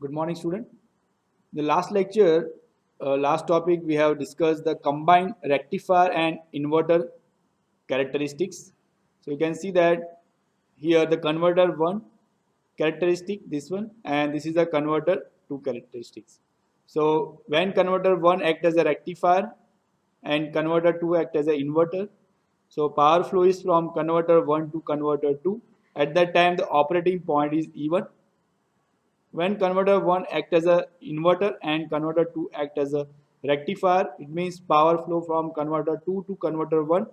Good morning, student. The last lecture, last topic, we have discussed the combined rectifier and inverter characteristics. So you can see that here the converter 1 characteristic, this one, and this is the converter 2 characteristics. So when converter 1 act as a rectifier and converter 2 act as an inverter, so power flow is from converter 1 to converter 2. At that time the operating point is even. When converter 1 act as a inverter and converter 2 act as a rectifier, it means power flow from converter 2 to converter 1.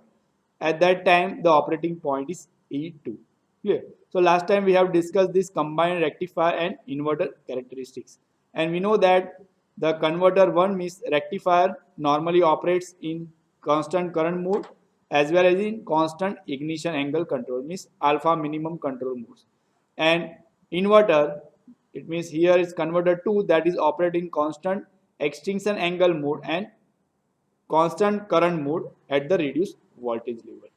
At that time, the operating point is E2. Clear? So last time we have discussed this combined rectifier and inverter characteristics. And we know that the converter 1 means rectifier normally operates in constant current mode as well as in constant ignition angle control, means alpha minimum control modes. And inverter, it means here is converter 2 that is operating constant extinction angle mode and constant current mode at the reduced voltage level.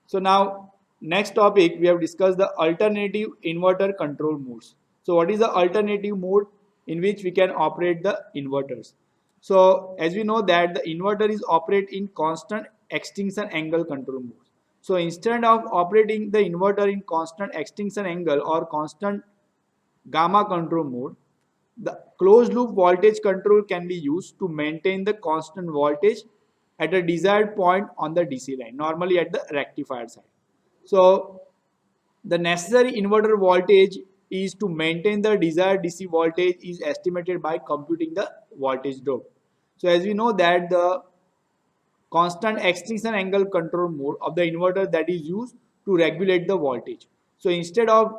So now next topic we have discussed the alternative inverter control modes. So what is the alternative mode in which we can operate the inverters? So as we know that the inverter is operate in constant extinction angle control mode. So instead of operating the inverter in constant extinction angle or constant gamma control mode, the closed loop voltage control can be used to maintain the constant voltage at a desired point on the DC line, normally at the rectifier side. So the necessary inverter voltage is to maintain the desired DC voltage is estimated by computing the voltage drop. So as we know that the constant extinction angle control mode of the inverter that is used to regulate the voltage. So instead of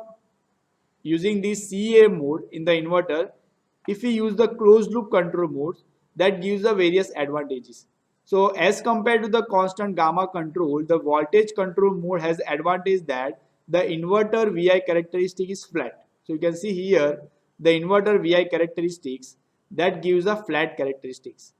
using this CA mode in the inverter, if we use the closed loop control modes, that gives the various advantages. So as compared to the constant gamma control, the voltage control mode has advantage that the inverter VI characteristic is flat. So you can see here the inverter VI characteristics that gives a flat characteristics.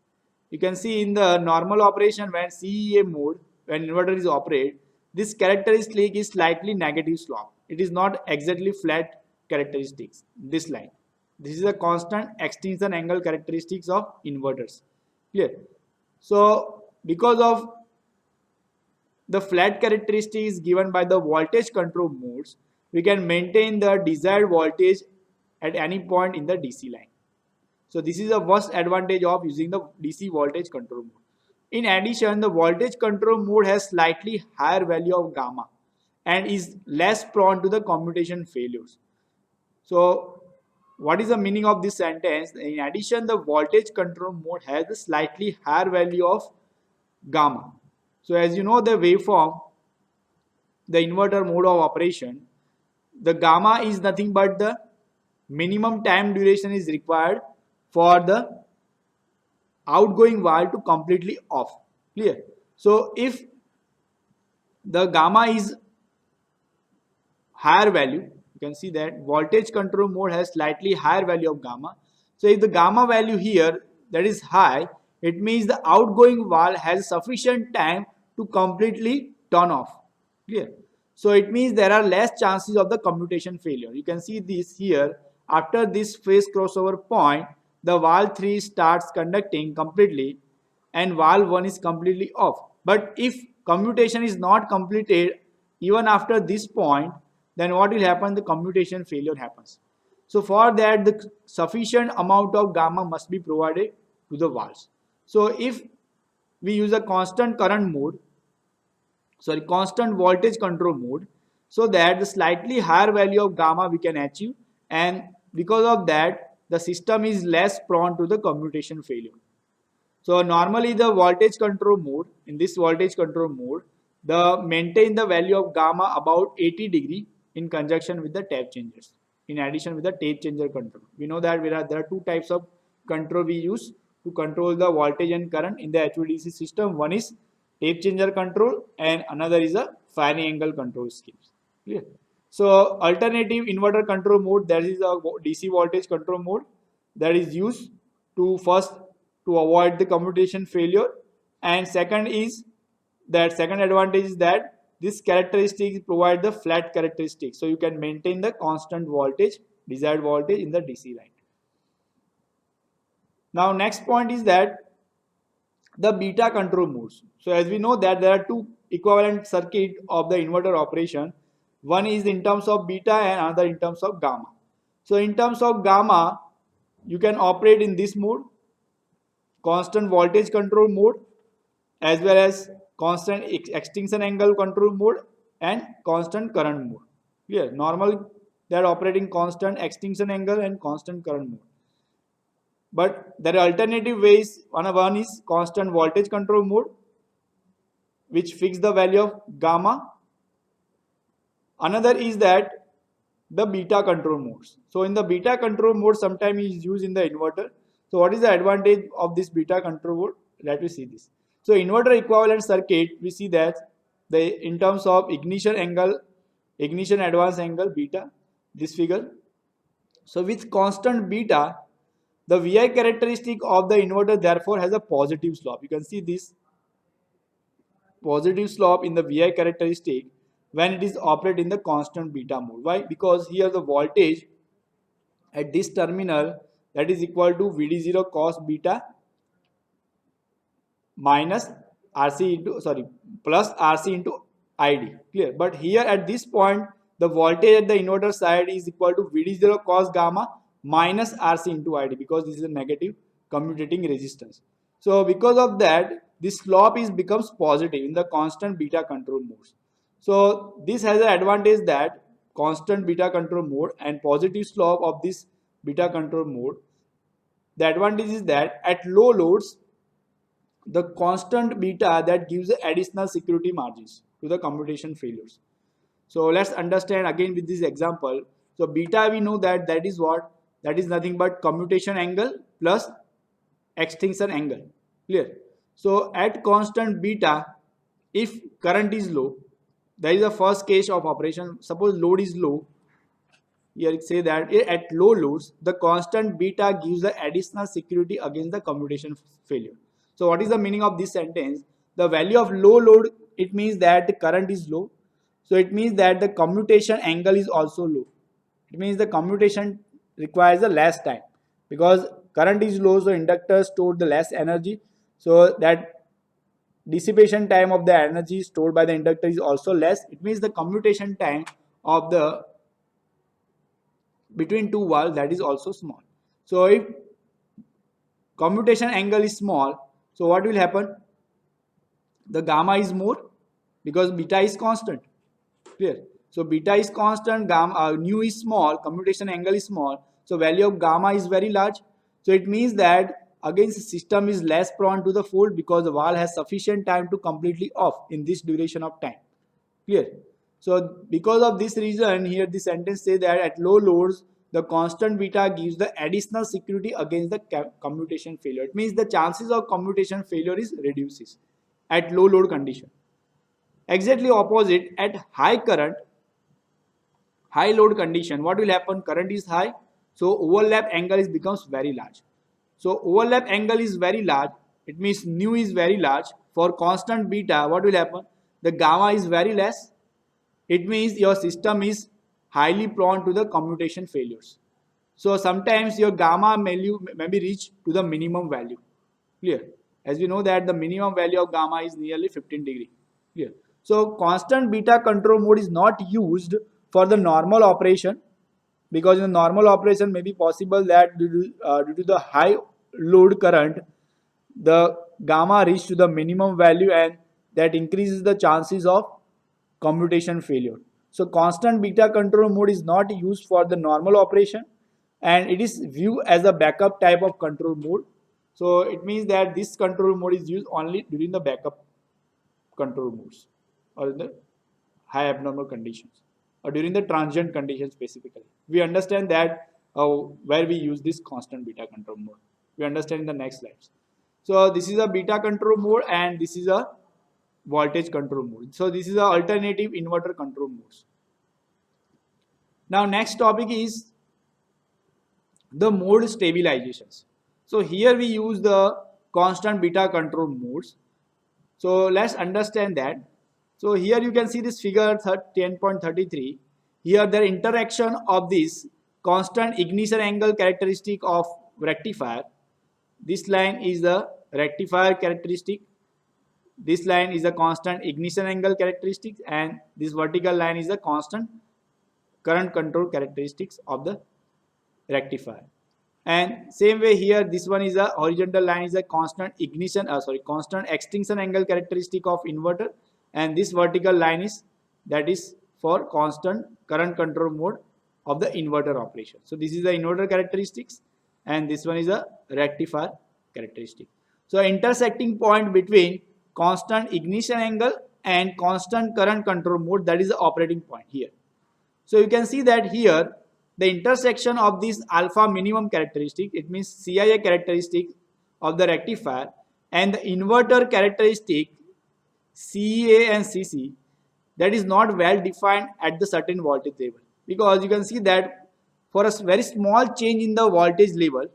You can see in the normal operation when CEA mode, when inverter is operated, this characteristic is slightly negative slope. It is not exactly flat characteristics, this line. This is a constant extinction angle characteristics of inverters. Clear? So because of the flat characteristic is given by the voltage control modes, we can maintain the desired voltage at any point in the DC line. So this is the first advantage of using the DC voltage control mode. In addition, the voltage control mode has slightly higher value of gamma and is less prone to the commutation failures. So what is the meaning of this sentence? In addition, the voltage control mode has a slightly higher value of gamma. So as you know the waveform, the inverter mode of operation, the gamma is nothing but the minimum time duration is required for the outgoing valve to completely off. Clear? So if the gamma is higher value, you can see that voltage control mode has slightly higher value of gamma. So if the gamma value here that is high, it means the outgoing valve has sufficient time to completely turn off. Clear? So it means there are less chances of the commutation failure. You can see this here. After this phase crossover point, the valve 3 starts conducting completely and valve 1 is completely off. But if commutation is not completed even after this point, then what will happen? The commutation failure happens. So for that, the sufficient amount of gamma must be provided to the valves. So if we use a constant current mode, constant voltage control mode, so that the slightly higher value of gamma we can achieve, and because of that the system is less prone to the commutation failure. So normally the voltage control mode, in this voltage control mode, the maintain the value of gamma about 80 degree in conjunction with the tape changers. In addition with the tape changer control, we know that there are two types of control we use to control the voltage and current in the HVDC system. One is tape changer control and another is a firing angle control schemes. Clear? So alternative inverter control mode, that is a DC voltage control mode that is used to first to avoid the commutation failure, and second is that second advantage is that this characteristic provide the flat characteristic, so you can maintain the constant voltage, desired voltage in the DC line. Now next point is that the beta control modes. So as we know that there are two equivalent circuit of the inverter operation. One is in terms of beta and another in terms of gamma. So in terms of gamma, you can operate in this mode, constant voltage control mode, as well as constant extinction angle control mode and constant current mode. Clear? Normally they are operating constant extinction angle and constant current mode. But there are alternative ways. One is constant voltage control mode, which fix the value of gamma. Another is that the beta control modes. So in the beta control mode, sometimes is used in the inverter. So what is the advantage of this beta control mode? Let us see this. So inverter equivalent circuit, we see that in terms of ignition angle, ignition advance angle beta, this figure. So with constant beta, the VI characteristic of the inverter therefore has a positive slope. You can see this positive slope in the VI characteristic when it is operated in the constant beta mode. Why? Because here the voltage at this terminal, that is equal to Vd0 cos beta minus RC into plus RC into ID. Clear? But here at this point, the voltage at the inverter side is equal to Vd0 cos gamma minus RC into ID, because this is a negative commutating resistance. So because of that, this slope becomes positive in the constant beta control modes. So this has an advantage that constant beta control mode and positive slope of this beta control mode. The advantage is that at low loads, the constant beta that gives additional security margins to the commutation failures. So let's understand again with this example. So beta, we know that is what? That is nothing but commutation angle plus extinction angle. Clear? So at constant beta, if current is low, that is the first case of operation. Suppose load is low. Here say that at low loads, the constant beta gives the additional security against the commutation failure. So what is the meaning of this sentence? The value of low load, it means that the current is low. So it means that the commutation angle is also low. It means the commutation requires a less time, because current is low, so inductor stored the less energy. So that dissipation time of the energy stored by the inductor is also less. It means the commutation time of the between two valves, that is also small. So if commutation angle is small, so what will happen? The gamma is more, because beta is constant. Clear? So beta is constant, gamma nu is small, commutation angle is small, so value of gamma is very large. So it means that again the system is less prone to the fault, because the valve has sufficient time to completely off in this duration of time. Clear? So because of this reason, here the sentence say that at low loads, the constant beta gives the additional security against the commutation failure. It means the chances of commutation failure is reduces at low load condition. Exactly opposite at high current, high load condition, what will happen? Current is high, so overlap angle becomes very large. So overlap angle is very large, it means nu is very large. For constant beta, what will happen? The gamma is very less. It means your system is highly prone to the commutation failures. So sometimes your gamma value may be reached to the minimum value. Clear? As we know that the minimum value of gamma is nearly 15 degree. Clear? So constant beta control mode is not used for the normal operation, because in the normal operation may be possible that due to the high load current, the gamma reach to the minimum value, and that increases the chances of commutation failure. So constant beta control mode is not used for the normal operation, and it is viewed as a backup type of control mode. So it means that this control mode is used only during the backup control modes, or in the high abnormal conditions, or during the transient conditions specifically. We understand that where we use this constant beta control mode. We understand in the next slides. So this is a beta control mode, and this is a voltage control mode. So this is a alternative inverter control modes. Now next topic is the mode stabilizations. So here we use the constant beta control modes. So let's understand that. So here you can see this figure 10.33. Here the interaction of this constant ignition angle characteristic of rectifier This line is the rectifier characteristic. This line is a constant ignition angle characteristic, and this vertical line is a constant current control characteristics of the rectifier. And same way here, this one is a horizontal line is a constant constant extinction angle characteristic of inverter, and this vertical line is that is for constant current control mode of the inverter operation. So this is the inverter characteristics, and this one is a rectifier characteristic. So intersecting point between constant ignition angle and constant current control mode, that is the operating point here. So you can see that here the intersection of this alpha minimum characteristic, it means CIA characteristic of the rectifier, and the inverter characteristic CA and CC, that is not well defined at the certain voltage level, because you can see that for a very small change in the voltage level,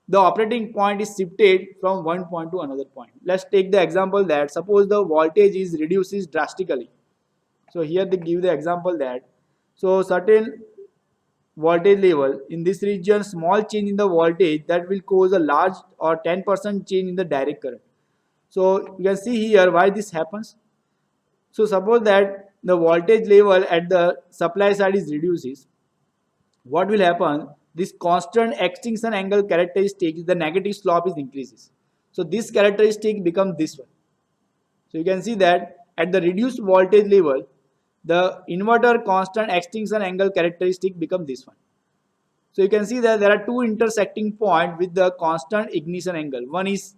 the operating point is shifted from one point to another point. Let's take the example that suppose the voltage is reduces drastically. So here they give the example that so certain voltage level in this region, small change in the voltage that will cause a large or 10% change in the direct current. So you can see here why this happens. So suppose that the voltage level at the supply side is reduces. What will happen? This constant extinction angle characteristic, the negative slope is increases. So this characteristic becomes this one. So you can see that at the reduced voltage level, the inverter constant extinction angle characteristic becomes this one. So you can see that there are two intersecting points with the constant ignition angle. One is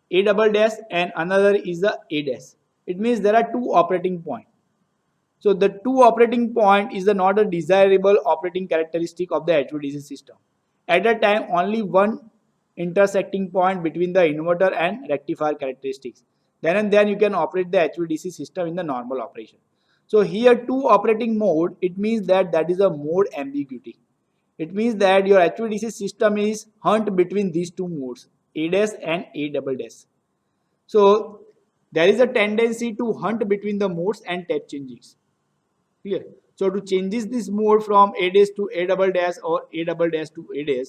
A double dash and another is the A dash. It means there are two operating points. So the two operating point is not a desirable operating characteristic of the HVDC system. At a time, only one intersecting point between the inverter and rectifier characteristics. Then and then you can operate the HVDC system in the normal operation. So here two operating mode, it means that is a mode ambiguity. It means that your HVDC system is hunt between these two modes, A dash and A double dash. So there is a tendency to hunt between the modes and tape changes. Clear? So to changes this mode from A dash to A double dash or A double dash to A dash,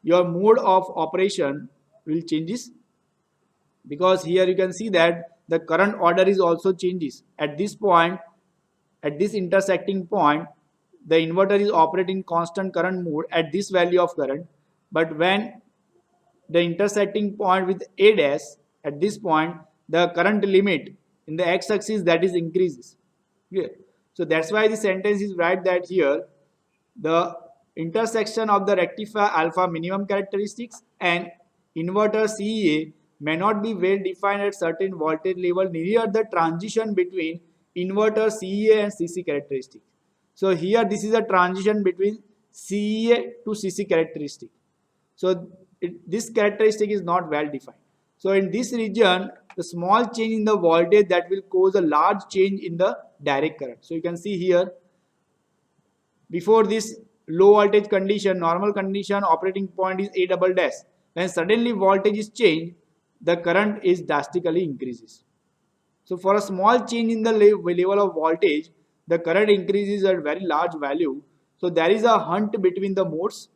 your mode of operation will changes, because here you can see that the current order is also changes. At this point, at this intersecting point, the inverter is operating constant current mode at this value of current, but when the intersecting point with A dash, at this point the current limit in the x-axis that is increases. Yeah. So that's why the sentence is right that here the intersection of the rectifier alpha minimum characteristics and inverter CEA may not be well defined at certain voltage level near the transition between inverter CEA and CC characteristic. So here this is a transition between CEA to CC characteristic. So this characteristic is not well defined. So in this region, the small change in the voltage that will cause a large change in the direct current. So you can see here, before this low voltage condition, normal condition, operating point is A double dash. When suddenly voltage is changed, the current is drastically increases. So for a small change in the level of voltage, the current increases at very large value. So there is a hunt between the modes.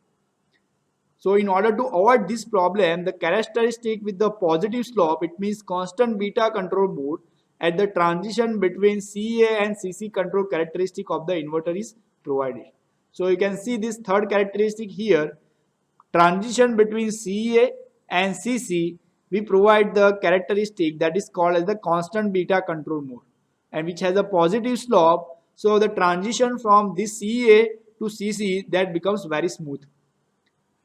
So in order to avoid this problem, the characteristic with the positive slope, it means constant beta control mode at the transition between CA and CC control characteristic of the inverter is provided. So you can see this third characteristic here, transition between CA and CC, we provide the characteristic that is called as the constant beta control mode, and which has a positive slope. So the transition from this CA to CC, that becomes very smooth.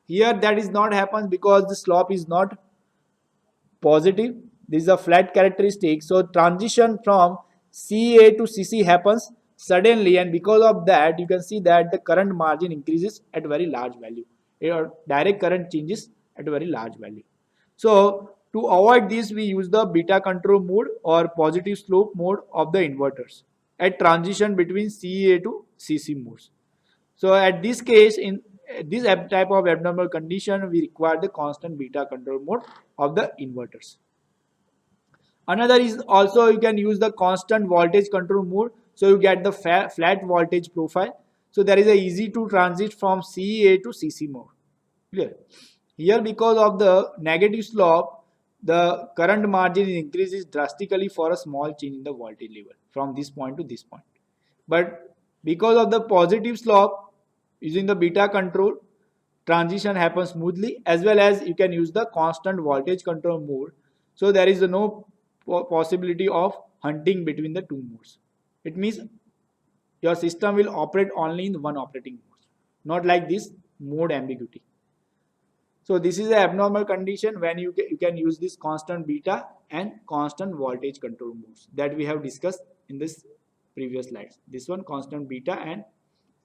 Here that is not happens because the slope is not positive. This is a flat characteristic. So transition from CA to CC happens suddenly, and because of that you can see that the current margin increases at very large value. Your direct current changes at a very large value. So to avoid this, we use the beta control mode or positive slope mode of the inverters at transition between CA to CC modes. So at this case, in this type of abnormal condition, we require the constant beta control mode of the inverters. Another is also you can use the constant voltage control mode. So you get the flat voltage profile. So there is a easy to transit from CA to CC mode. Clear? Here, because of the negative slope, the current margin increases drastically for a small change in the voltage level from this point to this point. But because of the positive slope, using the beta control, transition happens smoothly, as well as you can use the constant voltage control mode. So there is no possibility of hunting between the two modes. It means your system will operate only in one operating mode, not like this mode ambiguity. So this is an abnormal condition when you can use this constant beta and constant voltage control modes that we have discussed in this previous slides. This one constant beta and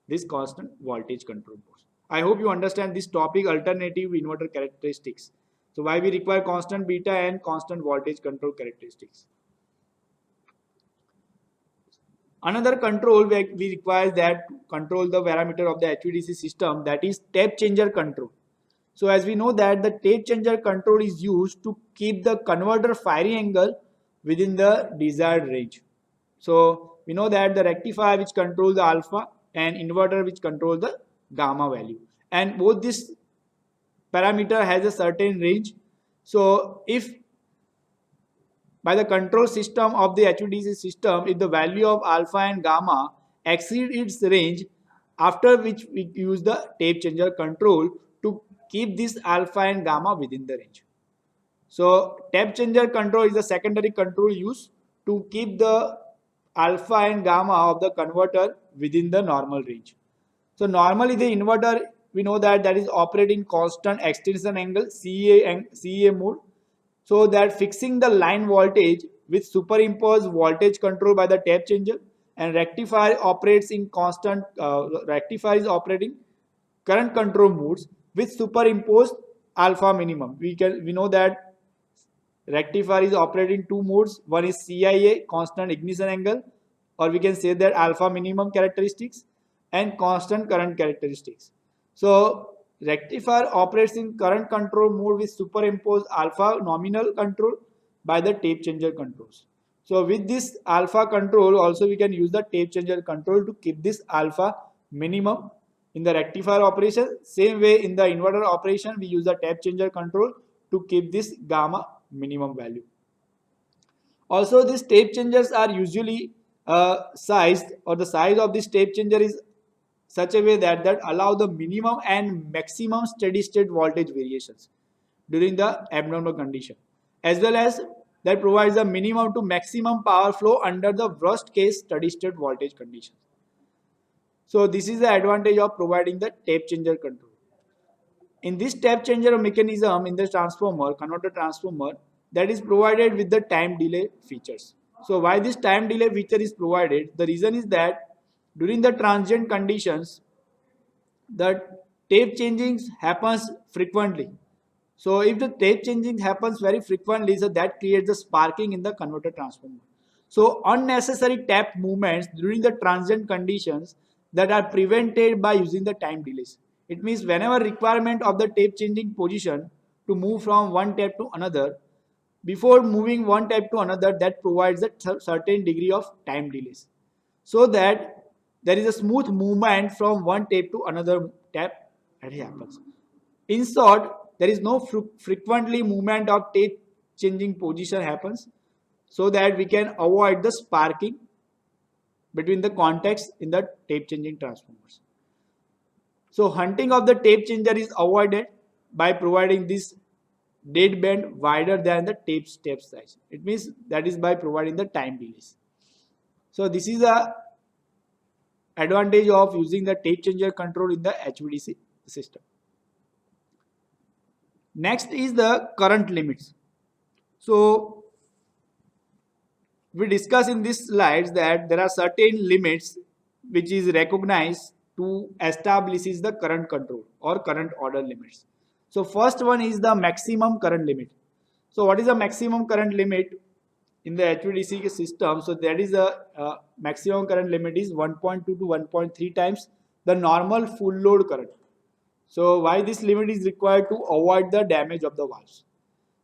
this constant voltage control modes. I hope you understand this topic, alternative inverter characteristics. So why we require constant beta and constant voltage control characteristics. Another control we require that to control the parameter of the HVDC system, that is tape changer control. So as we know that the tape changer control is used to keep the converter firing angle within the desired range. So we know that the rectifier which controls the alpha and inverter which controls the gamma value, and both this parameter has a certain range. So if by the control system of the HVDC system, if the value of alpha and gamma exceed its range, after which we use the tape changer control to keep this alpha and gamma within the range. So tape changer control is the secondary control used to keep the alpha and gamma of the converter within the normal range. So normally the inverter, we know that is operating constant extension angle CEA mode, so that fixing the line voltage with superimposed voltage control by the tape changer, and rectifier operates in constant rectifier is operating current control modes with superimposed alpha minimum. We know that rectifier is operating two modes. One is CIA, constant ignition angle, or we can say that alpha minimum characteristics, and constant current characteristics. So rectifier operates in current control mode with superimposed alpha nominal control by the tape changer controls. So with this alpha control also we can use the tape changer control to keep this alpha minimum in the rectifier operation. Same way in the inverter operation we use the tape changer control to keep this gamma minimum value. Also these tape changers are usually sized, or the size of this tape changer is such a way that allow the minimum and maximum steady state voltage variations during the abnormal condition, as well as that provides a minimum to maximum power flow under the worst case steady state voltage conditions. So this is the advantage of providing the tape changer control. In this tape changer mechanism in the transformer, converter transformer, that is provided with the time delay features. So why this time delay feature is provided? The reason is that during the transient conditions, the tape changing happens frequently. So if the tape changing happens very frequently, so that creates the sparking in the converter transformer. So unnecessary tap movements during the transient conditions that are prevented by using the time delays. It means whenever requirement of the tape changing position to move from one tape to another, before moving one tape to another, that provides a certain degree of time delays, so that there is a smooth movement from one tape to another tape that happens. In short, there is no frequently movement of tape changing position happens, so that we can avoid the sparking between the contacts in the tape changing transformers. So hunting of the tape changer is avoided by providing this dead band wider than the tape step size. It means that is by providing the time delays. So this is a advantage of using the tape changer control in the HVDC system. Next is the current limits. So we discuss in these slides that there are certain limits which is recognized to establish the current control or current order limits. So first one is the maximum current limit. So what is the maximum current limit in the HVDC system? So that is a maximum current limit is 1.2 to 1.3 times the normal full load current. So why this limit is required? To avoid the damage of the valves.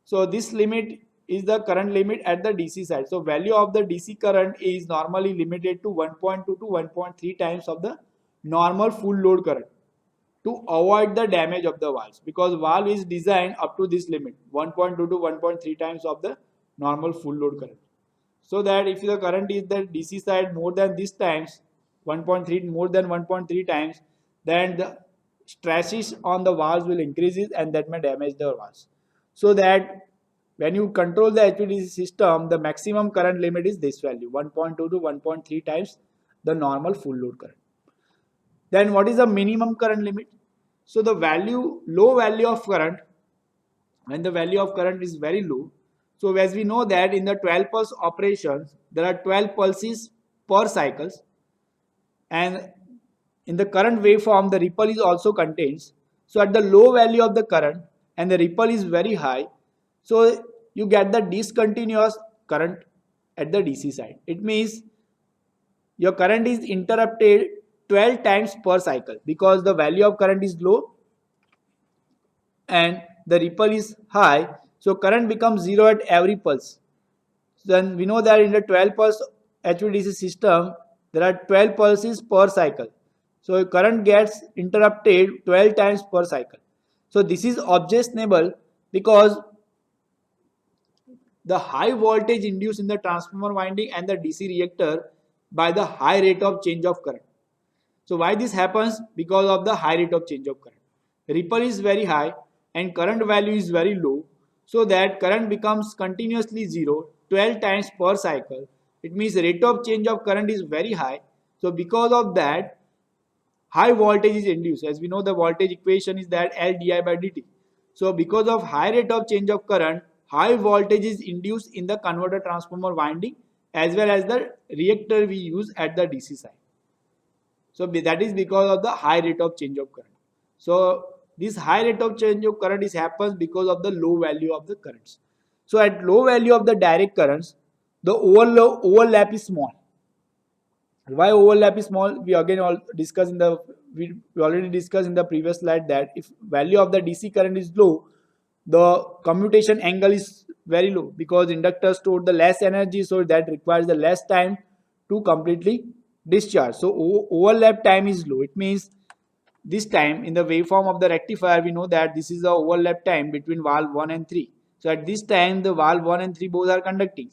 So this limit is the current limit at the DC side. So value of the DC current is normally limited to 1.2 to 1.3 times of the normal full load current. to avoid the damage of the valves, because valve is designed up to this limit 1.2 to 1.3 times of the normal full load current. So that if the current is the DC side more than this times 1.3 more than 1.3 times, then the stresses on the valves will increases and that may damage the valves. So that when you control the HVDC system, the maximum current limit is this value 1.2 to 1.3 times the normal full load current. Then what is the minimum current limit? So the low value of current, when the value of current is very low, so as we know that in the 12 pulse operations, there are 12 pulses per cycles, and in the current waveform, the ripple is also contains. So at the low value of the current and the ripple is very high, so you get the discontinuous current at the DC side. It means your current is interrupted 12 times per cycle because the value of current is low and the ripple is high, so current becomes zero at every pulse. Then we know that in the 12 pulse HVDC system there are 12 pulses per cycle, so current gets interrupted 12 times per cycle. So this is objectionable because the high voltage induced in the transformer winding and the DC reactor by the high rate of change of current. So why this happens? Because of the high rate of change of current. Ripple is very high and current value is very low, so that current becomes continuously zero 12 times per cycle. It means the rate of change of current is very high. So because of that, high voltage is induced. As we know, the voltage equation is that L di by dt. So because of high rate of change of current, high voltage is induced in the converter transformer winding as well as the reactor we use at the DC side. So that is because of the high rate of change of current. So this high rate of change of current is happens because of the low value of the currents. So at low value of the direct currents, the overlap is small. Why overlap is small? We again we already discussed in the previous slide that if value of the DC current is low, the commutation angle is very low because inductor store the less energy, so that requires the less time to completely discharge. So overlap time is low. It means this time in the waveform of the rectifier, we know that this is the overlap time between valve 1 and 3. So at this time, the valve 1 and 3 both are conducting.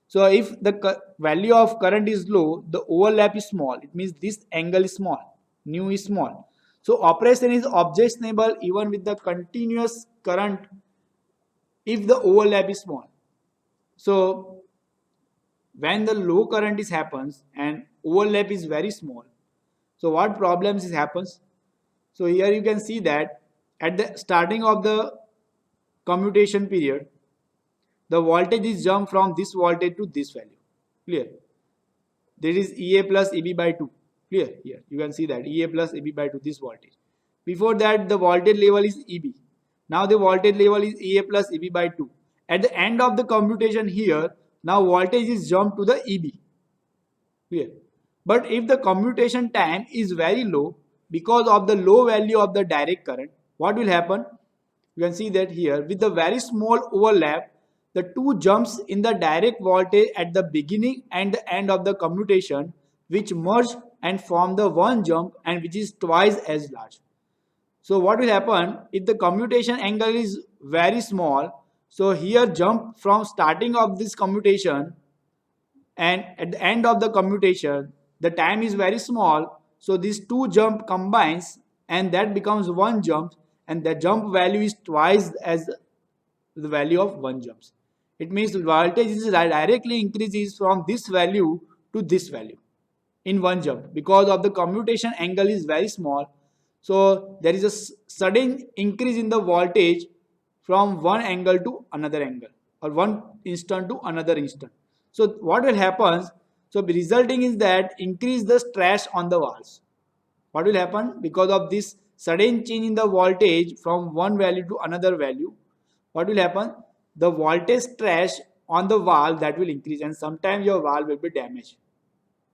So if the value of current is low, the overlap is small. It means this angle is small, nu is small. So operation is objectionable even with the continuous current if the overlap is small. So when the low current is happens and overlap is very small, so what problems is happens? So here you can see that at the starting of the commutation period, the voltage is jumped from this voltage to this value. Clear? There is EA plus EB by 2. Clear? Here you can see that EA plus EB by 2, this voltage. Before that, the voltage level is EB. Now the voltage level is EA plus EB by 2. At the end of the commutation here, now voltage is jumped to the EB. Clear? But if the commutation time is very low, because of the low value of the direct current, what will happen? You can see that here with the very small overlap, the two jumps in the direct voltage at the beginning and the end of the commutation which merge and form the one jump and which is twice as large. So what will happen if the commutation angle is very small? So here jump from starting of this commutation and at the end of the commutation, the time is very small. So these two jump combines and that becomes one jump, and the jump value is twice as the value of one jumps. It means the voltage is directly increases from this value to this value in one jump because of the commutation angle is very small. So there is a sudden increase in the voltage from one angle to another angle or one instant to another instant. So what will happen? So the resulting is that increase the stress on the valves. What will happen? Because of this sudden change in the voltage from one value to another value, what will happen? The voltage stress on the valve that will increase, and sometimes your valve will be damaged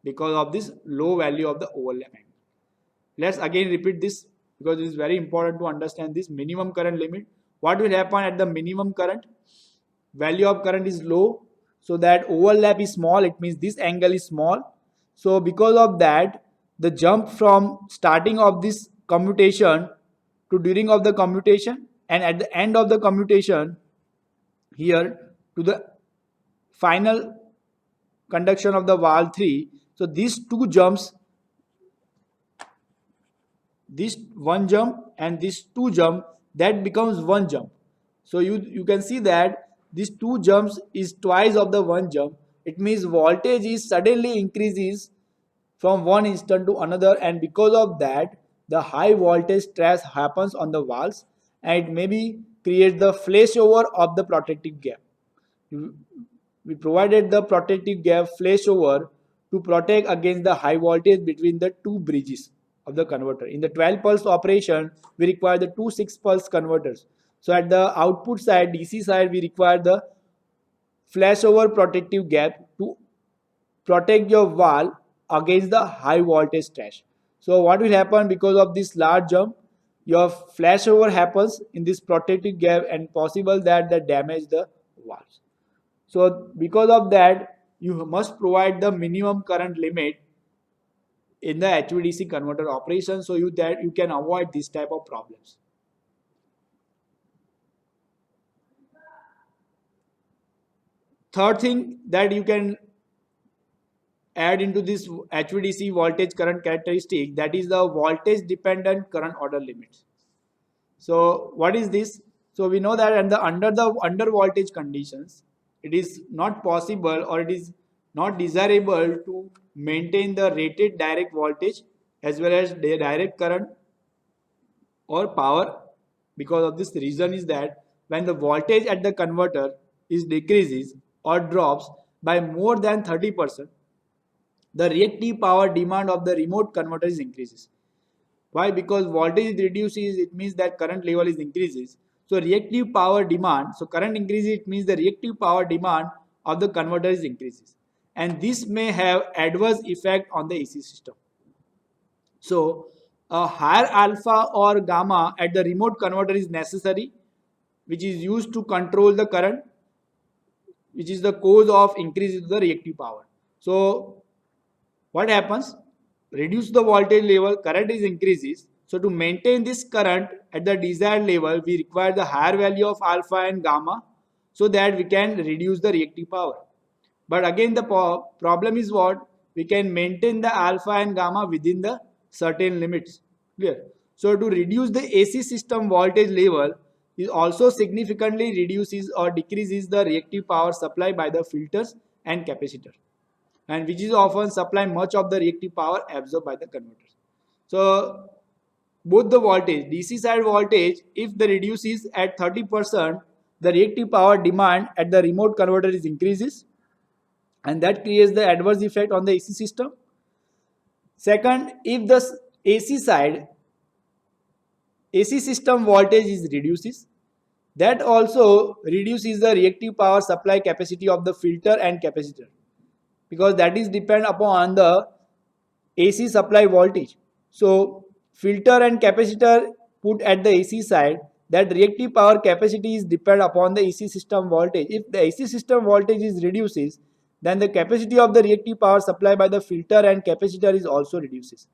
because of this low value of the overlap angle. Let's again repeat this because it is very important to understand this minimum current limit. What will happen at the minimum current? Value of current is low, so that overlap is small. It means this angle is small. So because of that, the jump from starting of this commutation to during of the commutation, and at the end of the commutation here to the final conduction of the valve 3. So these two jumps, this one jump and this two jump, that becomes one jump. So you can see that these two jumps is twice of the one jump. It means voltage is suddenly increases from one instant to another, and because of that the high voltage stress happens on the valves, and it maybe creates the flashover of the protective gap. We provided the protective gap flashover to protect against the high voltage between the two bridges of the converter. In the 12 pulse operation, we require the two 6 pulse converters. So at the output side, DC side, we require the flashover protective gap to protect your valve against the high voltage stress. So what will happen because of this large jump? Your flashover happens in this protective gap, and possible that damage the valves. So because of that, you must provide the minimum current limit in the HVDC converter operation, so that you can avoid this type of problems. Third thing that you can add into this HVDC voltage current characteristic, that is the voltage dependent current order limits. So what is this? So we know that under the under voltage conditions, it is not possible or it is not desirable to maintain the rated direct voltage as well as the direct current or power. Because of this reason is that when the voltage at the converter is decreases or drops by more than 30%, the reactive power demand of the remote converter is increases. Why? Because voltage reduces, it means that current level is increases. So reactive power demand, so current increases, it means the reactive power demand of the converter is increases. And this may have adverse effect on the AC system. So a higher alpha or gamma at the remote converter is necessary, which is used to control the current, which is the cause of increase in the reactive power. So what happens? Reduce the voltage level, current is increases. So to maintain this current at the desired level, we require the higher value of alpha and gamma so that we can reduce the reactive power. But again the problem is what? We can maintain the alpha and gamma within the certain limits. Clear? So to reduce the AC system voltage level, it also significantly reduces or decreases the reactive power supply by the filters and capacitor, and which is often supply much of the reactive power absorbed by the converters. So both the voltage, DC side voltage, if the reduces at 30%, the reactive power demand at the remote converter is increases, and that creates the adverse effect on the AC system. Second, if the AC side, AC system voltage is reduces, that also reduces the reactive power supply capacity of the filter and capacitor, because that is depend upon the AC supply voltage. So filter and capacitor put at the AC side, that reactive power capacity is depend upon the AC system voltage. If the AC system voltage is reduces, then the capacity of the reactive power supply by the filter and capacitor is also reduces.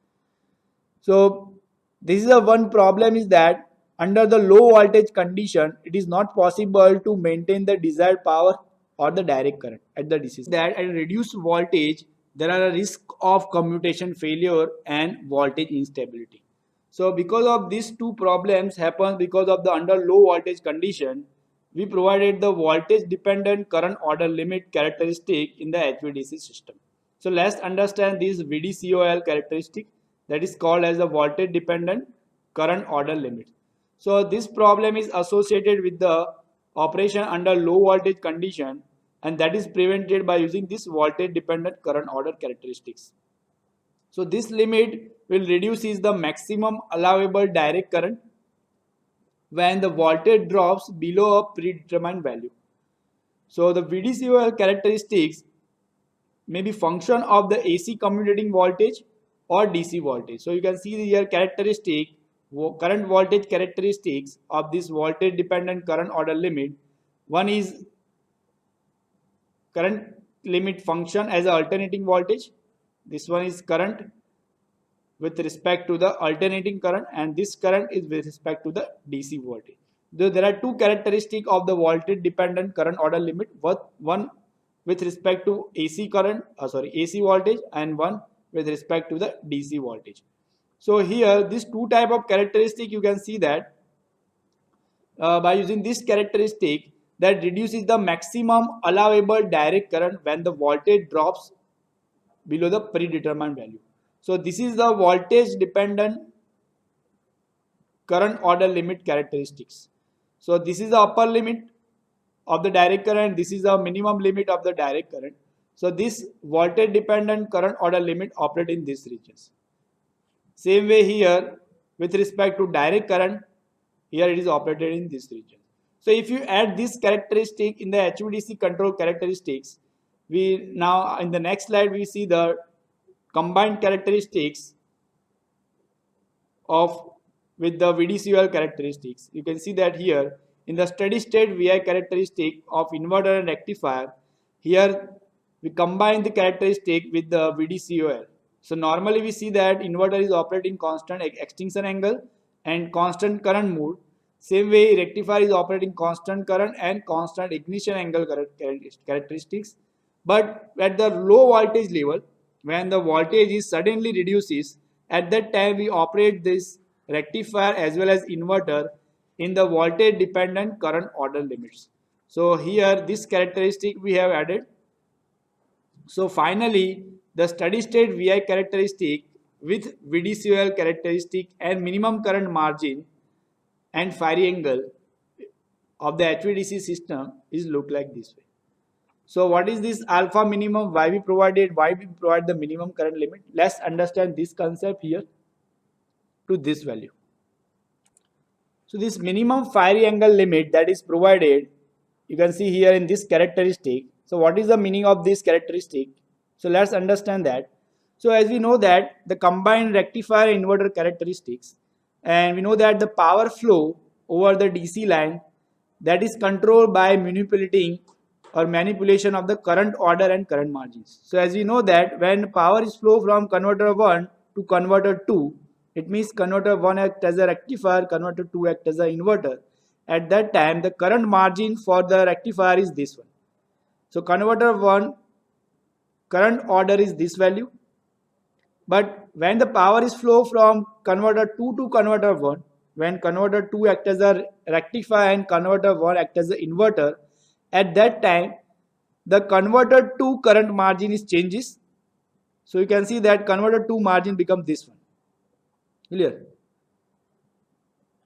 So this is the one problem is that under the low voltage condition, it is not possible to maintain the desired power or the direct current at the DC. That at reduced voltage, there are a risk of commutation failure and voltage instability. So because of these two problems happen because of the under low voltage condition, we provided the voltage dependent current order limit characteristic in the HVDC system. So let's understand this VDCOL characteristic, that is called as the voltage dependent current order limit. So this problem is associated with the operation under low voltage condition, and that is prevented by using this voltage dependent current order characteristics. So this limit will reduce the maximum allowable direct current when the voltage drops below a predetermined value. So the VDCOL characteristics may be function of the AC commutating voltage or DC voltage. So you can see here characteristic current voltage characteristics of this voltage dependent current order limit. One is current limit function as a alternating voltage. This one is current with respect to the alternating current, and this current is with respect to the DC voltage. There are two characteristics of the voltage dependent current order limit, one with respect to AC voltage, and one with respect to the DC voltage. So here these two type of characteristic, you can see that by using this characteristic, that reduces the maximum allowable direct current when the voltage drops below the predetermined value. So this is the voltage dependent current order limit characteristics. So this is the upper limit of the direct current, this is the minimum limit of the direct current. So this voltage dependent current order limit operate in these regions. Same way here with respect to direct current, here it is operated in this region. So if you add this characteristic in the HVDC control characteristics, we now in the next slide we see the combined characteristics of with the VDCOL characteristics. You can see that here in the steady state VI characteristic of inverter and rectifier, here we combine the characteristic with the VDCOL. So normally we see that inverter is operating constant extinction angle and constant current mode. Same way rectifier is operating constant current and constant ignition angle characteristics. But at the low voltage level, when the voltage is suddenly reduces, at that time we operate this rectifier as well as inverter in the voltage dependent current order limits. So here this characteristic we have added. So finally the steady state VI characteristic with VDCOL characteristic and minimum current margin and fiery angle of the HVDC system is look like this way. So what is this alpha minimum? Why we provide the minimum current limit? Let's understand this concept here to this value. So this minimum fiery angle limit that is provided, you can see here in this characteristic. So what is the meaning of this characteristic? So let's understand that. So as we know that the combined rectifier inverter characteristics, and we know that the power flow over the DC line that is controlled by manipulation of the current order and current margins. So as we know that when power is flow from converter 1 to converter 2, it means converter 1 acts as a rectifier, converter 2 acts as an inverter. At that time the current margin for the rectifier is this one. So converter 1 current order is this value. But when the power is flow from converter 2 to converter 1, when converter 2 acts as a rectifier and converter 1 acts as an inverter, at that time the converter 2 current margin is changes. So you can see that converter 2 margin becomes this one. Clear?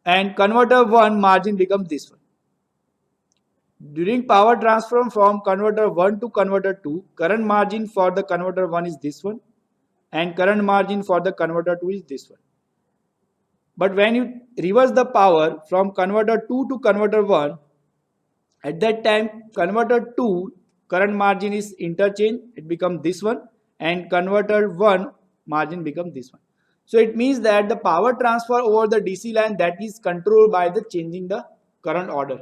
And converter 1 margin becomes this one. During power transfer from converter 1 to converter 2, current margin for the converter 1 is this one and current margin for the converter 2 is this one. But when you reverse the power from converter 2 to converter 1, at that time converter 2 current margin is interchange, it becomes this one, and converter 1 margin becomes this one. So it means that the power transfer over the DC line that is controlled by the changing the current order.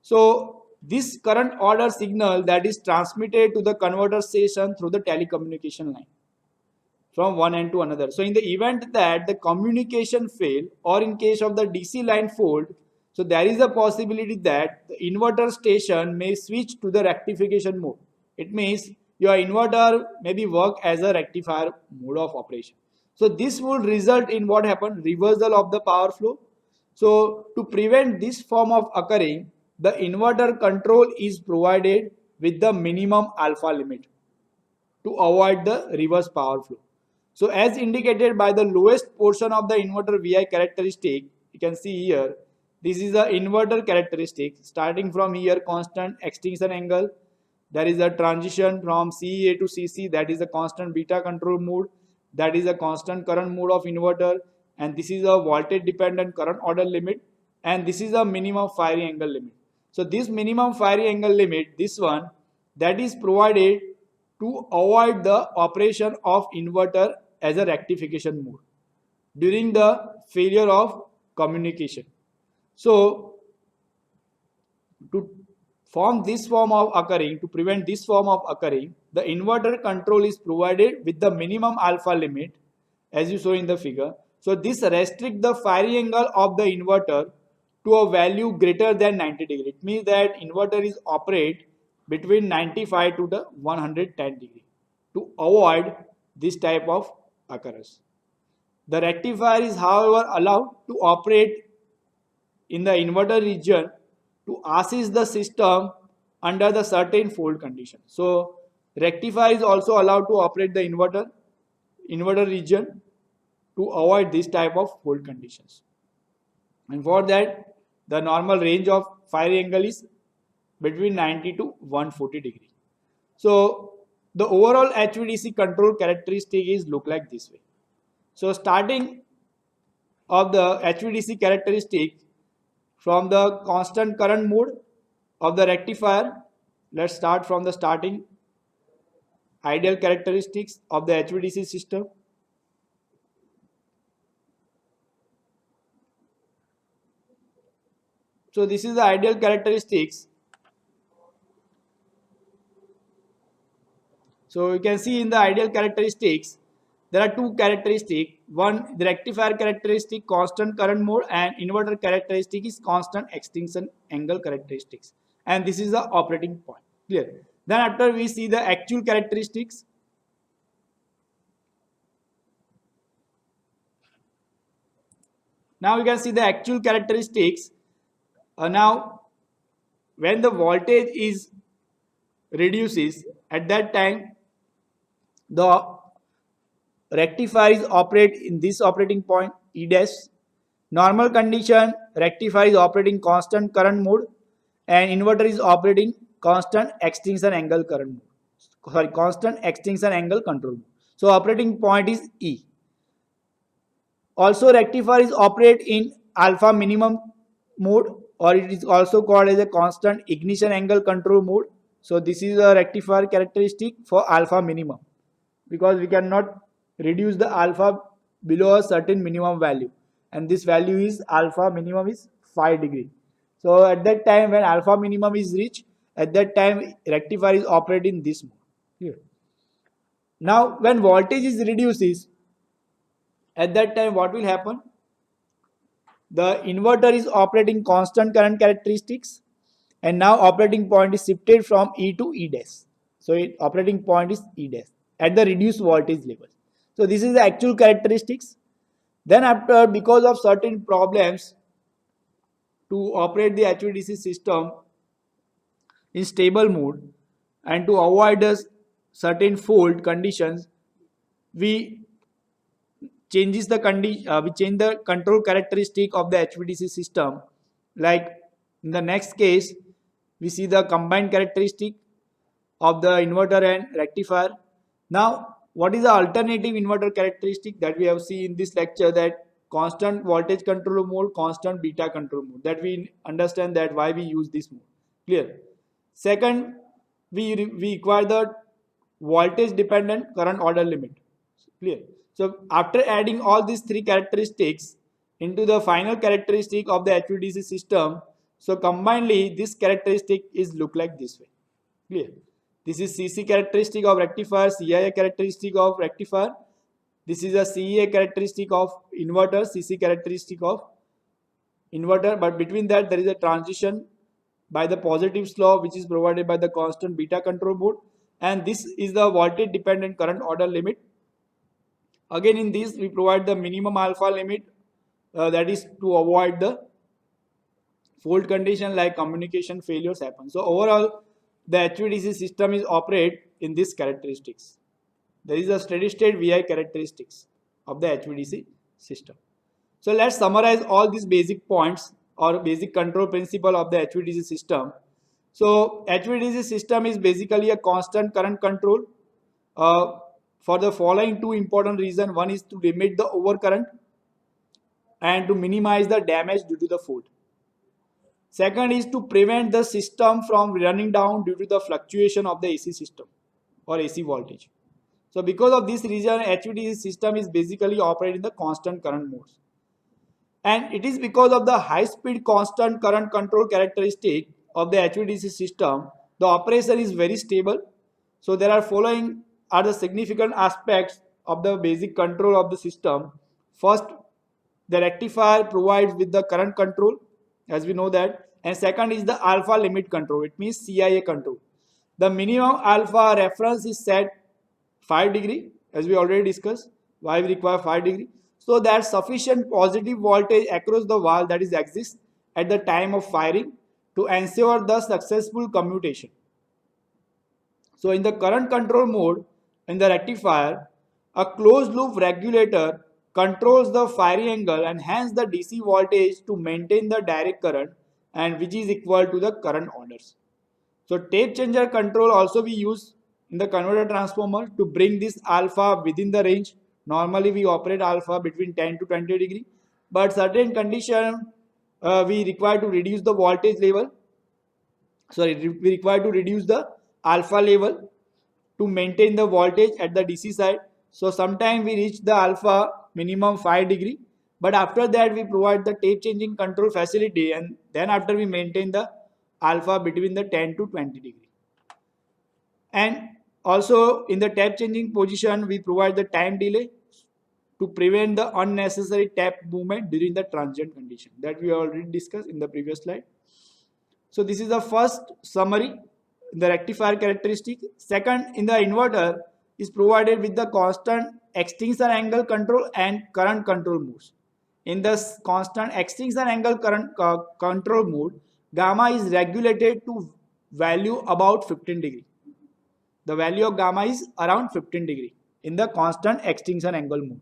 So this current order signal that is transmitted to the converter station through the telecommunication line from one end to another. So in the event that the communication fail or in case of the DC line fault, so there is a possibility that the inverter station may switch to the rectification mode. It means your inverter maybe work as a rectifier mode of operation. So this would result in what happened? Reversal of the power flow. So to prevent this form of occurring, the inverter control is provided with the minimum alpha limit to avoid the reverse power flow. So as indicated by the lowest portion of the inverter VI characteristic, you can see here, this is the inverter characteristic. Starting from here, constant extinction angle. There is a transition from CEA to CC, that is a constant beta control mode. That is a constant current mode of inverter. And this is a voltage dependent current order limit. And this is a minimum firing angle limit. So this minimum firing angle limit, this one, that is provided to avoid the operation of inverter as a rectification mode during the failure of communication. So to form this form of occurring, to prevent this form of occurring, the inverter control is provided with the minimum alpha limit as you saw in the figure. So this restricts the firing angle of the inverter to a value greater than 90 degree. It means that inverter is operate between 95 to the 110 degree to avoid this type of occurrence. The rectifier is however allowed to operate in the inverter region to assist the system under the certain fault condition. So rectifier is also allowed to operate the inverter region to avoid this type of fault conditions. And for that, the normal range of fire angle is between 90 to 140 degree. So the overall HVDC control characteristic is look like this way. So starting of the HVDC characteristic from the constant current mode of the rectifier. Let's start from the starting ideal characteristics of the HVDC system. So this is the ideal characteristics. So you can see in the ideal characteristics, there are two characteristics. One, the rectifier characteristic, constant current mode, and inverter characteristic is constant extinction angle characteristics. And this is the operating point. Clear? Then after we see the actual characteristics. Now you can see the actual characteristics. Now when the voltage is reduces, at that time the rectifier is operate in this operating point E dash. Normal condition, rectifier is operating constant current mode and inverter is operating constant extinction angle current mode. Sorry, constant extinction angle control mode. So operating point is E. Also rectifier is operate in alpha minimum mode, or it is also called as a constant ignition angle control mode. So this is a rectifier characteristic for alpha minimum, because we cannot reduce the alpha below a certain minimum value, and this value is alpha minimum is 5 degree. So at that time when alpha minimum is reached, at that time rectifier is operating this mode. Here. Now when voltage is reduces, at that time what will happen? The inverter is operating constant current characteristics, and now operating point is shifted from E to E dash. So operating point is E dash at the reduced voltage level. So this is the actual characteristics. Then after, because of certain problems to operate the HVDC system in stable mode and to avoid a certain fault conditions, we change the control characteristic of the HVDC system. Like in the next case, we see the combined characteristic of the inverter and rectifier. Now what is the alternative inverter characteristic that we have seen in this lecture? That constant voltage control mode, constant beta control mode, that we understand that why we use this mode. Clear? Second, we require the voltage dependent current order limit. Clear? So after adding all these three characteristics into the final characteristic of the HVDC system, so combinedly this characteristic is look like this way. Clear? This is CC characteristic of rectifier, CIA characteristic of rectifier. This is a CEA characteristic of inverter, CC characteristic of inverter. But between that there is a transition by the positive slope which is provided by the constant beta control mode. And this is the voltage dependent current order limit. Again in this we provide the minimum alpha limit, that is to avoid the fault condition like communication failures happen. So overall the HVDC system is operate in these characteristics. There is a steady state VI characteristics of the HVDC system. So let's summarize all these basic points or basic control principle of the HVDC system. So HVDC system is basically a constant current control for the following two important reasons. One is to limit the overcurrent and to minimize the damage due to the fault. Second is to prevent the system from running down due to the fluctuation of the AC system or AC voltage. So because of this reason, HVDC system is basically operating in the constant current modes. And it is because of the high speed constant current control characteristic of the HVDC system, the operation is very stable. So there are following are the significant aspects of the basic control of the system. First, the rectifier provides with the current control, as we know that, and second is the alpha limit control. It means CIA control. The minimum alpha reference is set 5 degree, as we already discussed. Why we require 5 degree? So that sufficient positive voltage across the wall, that is exists at the time of firing, to ensure the successful commutation. So in the current control mode, in the rectifier, a closed loop regulator controls the firing angle and hence the DC voltage to maintain the direct current, and which is equal to the current orders. So tape changer control also we use in the converter transformer to bring this alpha within the range. Normally we operate alpha between 10 to 20 degree, but certain condition we require to reduce the voltage level. Sorry, we require to reduce the alpha level to maintain the voltage at the DC side. So sometimes we reach the alpha minimum 5 degree, but after that we provide the tape changing control facility, and then after we maintain the alpha between the 10 to 20 degree. And also in the tape changing position we provide the time delay to prevent the unnecessary tap movement during the transient condition that we already discussed in the previous slide. So this is the first summary, the rectifier characteristic. Second, in the inverter is provided with the constant extinction angle control and current control modes. In the constant extinction angle current control mode, gamma is regulated to value about 15 degree. The value of gamma is around 15 degree in the constant extinction angle mode.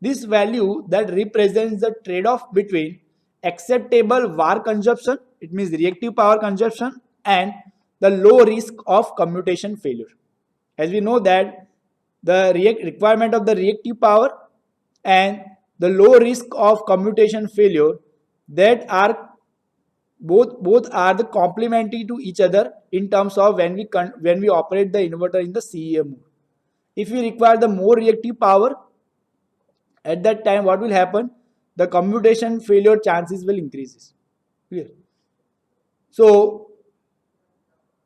This value that represents the trade-off between acceptable VAR consumption, it means reactive power consumption, and the low risk of commutation failure. As we know that the requirement of the reactive power and the low risk of commutation failure, that are both are the complementary to each other in terms of when we operate the inverter in the CEA mode. If we require the more reactive power, at that time what will happen? The commutation failure chances will increase. Clear? So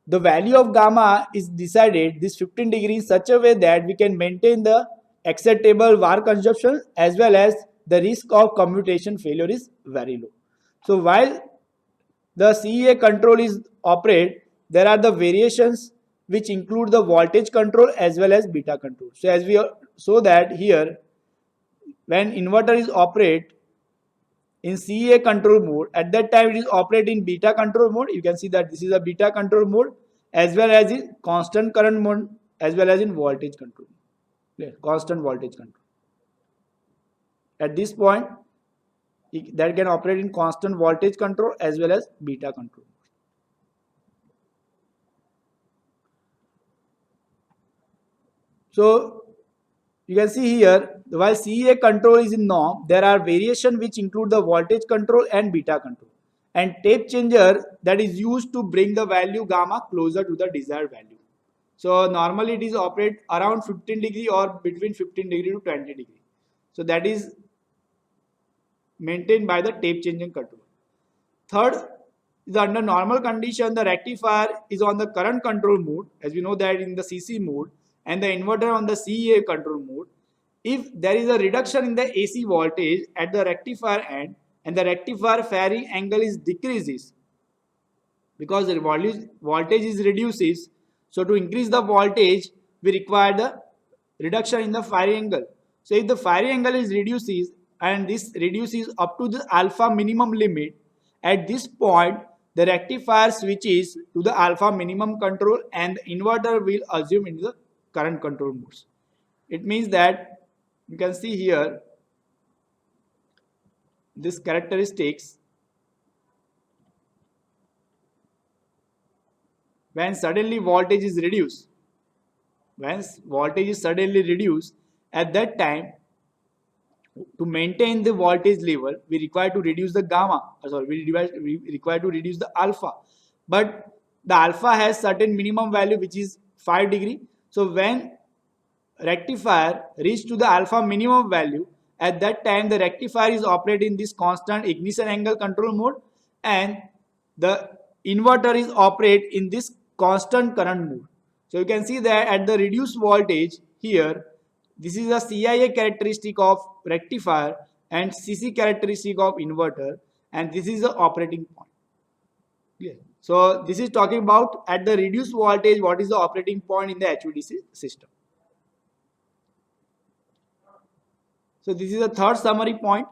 the value of gamma is decided this 15 degree in such a way that we can maintain the acceptable VAR consumption as well as the risk of commutation failure is very low. So while the CEA control is operate, there are the variations which include the voltage control as well as beta control. So as we saw that here, when inverter is operate in CEA control mode, at that time it is operate in beta control mode. You can see that this is a beta control mode as well as in constant current mode as well as in voltage control. Constant voltage control. At this point, that can operate in constant voltage control as well as beta control. So you can see here, while CEA control is in norm, there are variations which include the voltage control and beta control, and tape changer that is used to bring the value gamma closer to the desired value. So normally it is operate around 15 degree or between 15 degree to 20 degree. So that is maintained by the tape changing control. Third is under normal condition, the rectifier is on the current control mode, as we know that in the CC mode, and the inverter on the CEA control mode. If there is a reduction in the AC voltage at the rectifier end and the rectifier firing angle is decreases because the voltage is reduces, so to increase the voltage we require the reduction in the firing angle. So if the firing angle is reduces and this reduces up to the alpha minimum limit, at this point the rectifier switches to the alpha minimum control and the inverter will assume into the current control modes. It means that you can see here this characteristics. When suddenly voltage is reduced, at that time to maintain the voltage level we require to reduce the gamma, we require to reduce the alpha, but the alpha has certain minimum value which is 5 degree. So when rectifier reach to the alpha minimum value, at that time the rectifier is operating this constant ignition angle control mode and the inverter is operate in this constant current mode. So you can see that at the reduced voltage here, This is a CIA characteristic of rectifier and CC characteristic of inverter, and this is the operating point. Clear? So this is talking about at the reduced voltage, what is the operating point in the HVDC system. So this is the third summary point.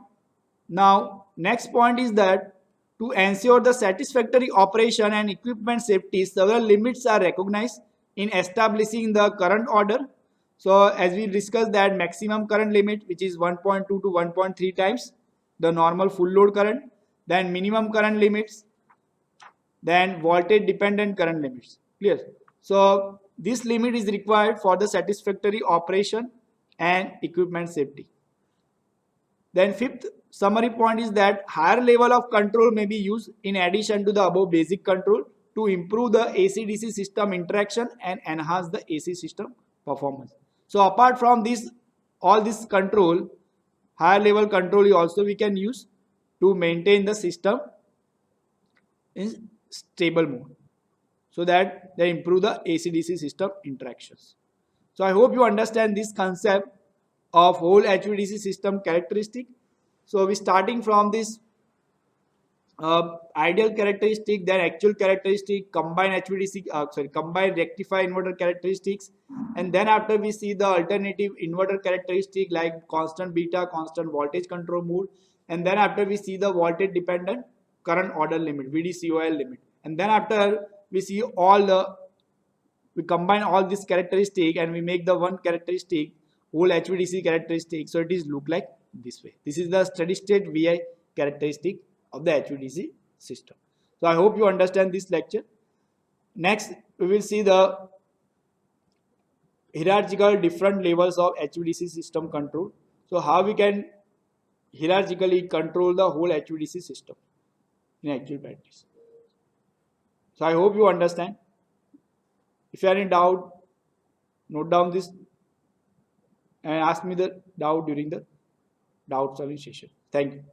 Now next point is that to ensure the satisfactory operation and equipment safety, several limits are recognized in establishing the current order. So as we discussed that maximum current limit, which is 1.2 to 1.3 times the normal full load current, then minimum current limits, then voltage dependent current limits. Clear? So this limit is required for the satisfactory operation and equipment safety. Then fifth summary point is that higher level of control may be used in addition to the above basic control to improve the AC-DC system interaction and enhance the AC system performance. So apart from this, all this control, higher level control also we can use to maintain the system in stable mode so that they improve the AC-DC system interactions. So I hope you understand this concept of whole HVDC system characteristic. So we starting from this ideal characteristic, then actual characteristic, combined HVDC, combined rectifier inverter characteristics, and then after we see the alternative inverter characteristic like constant beta, constant voltage control mode, and then after we see the voltage dependent current order limit, VDCOL limit, and then after we see we combine all these characteristic and we make the one characteristic whole HVDC characteristic. So it is look like this way. This is the steady state VI characteristic of the HVDC system. So I hope you understand this lecture. Next, we will see the hierarchical different levels of HVDC system control. So how we can hierarchically control the whole HVDC system in actual practice. So I hope you understand. If you are in doubt, note down this and ask me the doubt during the doubt solving session. Thank you.